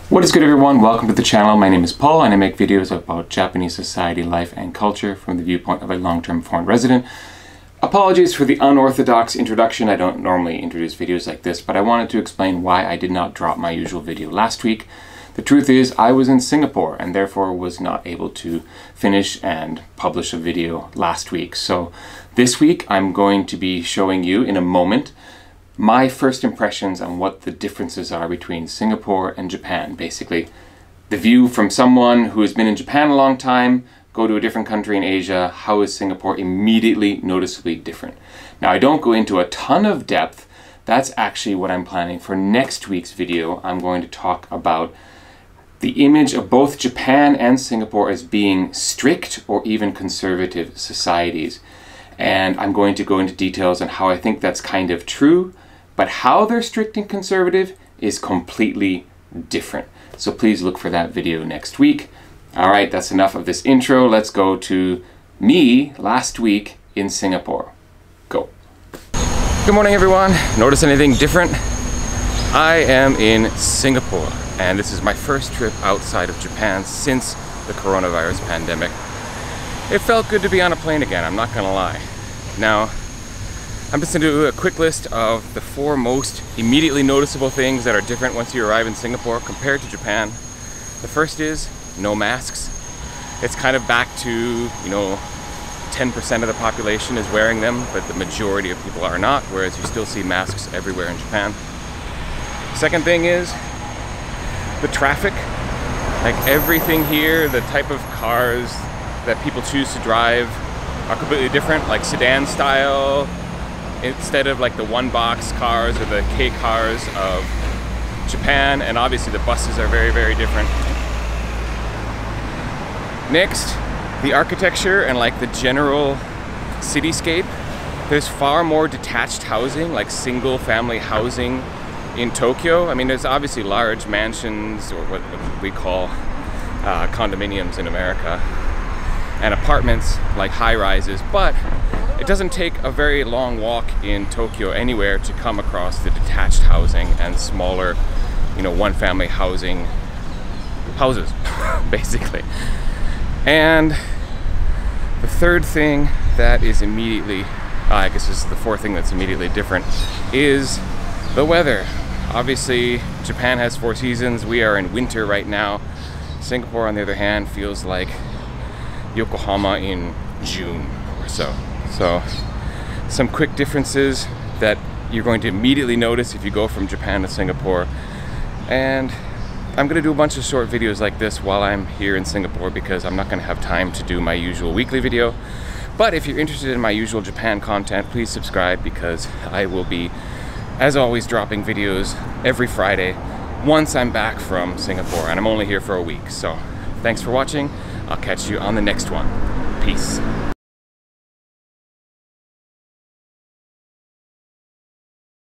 What is good, everyone? Welcome to the channel. My name is Paul and I make videos about Japanese society, life, and culture from the viewpoint of a long-term foreign resident. Apologies for the unorthodox introduction. I don't normally introduce videos like this, but I wanted to explain why I did not drop my usual video last week. The truth is, I was in Singapore and therefore was not able to finish and publish a video last week. So this week I'm going to be showing you in a moment my first impressions on what the differences are between Singapore and Japan. Basically, the view from someone who has been in Japan a long time, go to a different country in Asia, how is Singapore immediately noticeably different? Now, I don't go into a ton of depth. That's actually what I'm planning for next week's video. I'm going to talk about the image of both Japan and Singapore as being strict or even conservative societies. And I'm going to go into details on how I think that's kind of true, but how they're strict and conservative is completely different. So please look for that video next week. All right, that's enough of this intro. Let's go to me last week in Singapore. Go. Good morning, everyone. Notice anything different? I am in Singapore, and this is my first trip outside of Japan since the coronavirus pandemic. It felt good to be on a plane again, I'm not gonna lie. Now, I'm just gonna do a quick list of the 4 most immediately noticeable things that are different once you arrive in Singapore compared to Japan. The first is no masks. It's kind of back to, 10% of the population is wearing them, but the majority of people are not, whereas you still see masks everywhere in Japan. Second thing is the traffic. Like everything here, the type of cars that people choose to drive are completely different, like sedan style, instead of like the one-box cars or the K cars of Japan, and obviously the buses are very, very different. Next, the architecture and like the general cityscape. There's far more detached housing, like single-family housing in Tokyo. I mean, there's obviously large mansions, or what we call condominiums in America, and apartments like high-rises, but it doesn't take a very long walk in Tokyo anywhere to come across the detached housing and smaller, one-family houses, basically. And the third thing that is immediately, I guess this is the fourth thing that's immediately different, is the weather. Obviously, Japan has 4 seasons. We are in winter right now. Singapore, on the other hand, feels like Yokohama in June or so. So some quick differences that you're going to immediately notice if you go from Japan to Singapore. And I'm gonna do a bunch of short videos like this while I'm here in Singapore because I'm not gonna have time to do my usual weekly video. But if you're interested in my usual Japan content, please subscribe because I will be, as always, dropping videos every Friday once I'm back from Singapore, and I'm only here for a week. So thanks for watching. I'll catch you on the next one. Peace.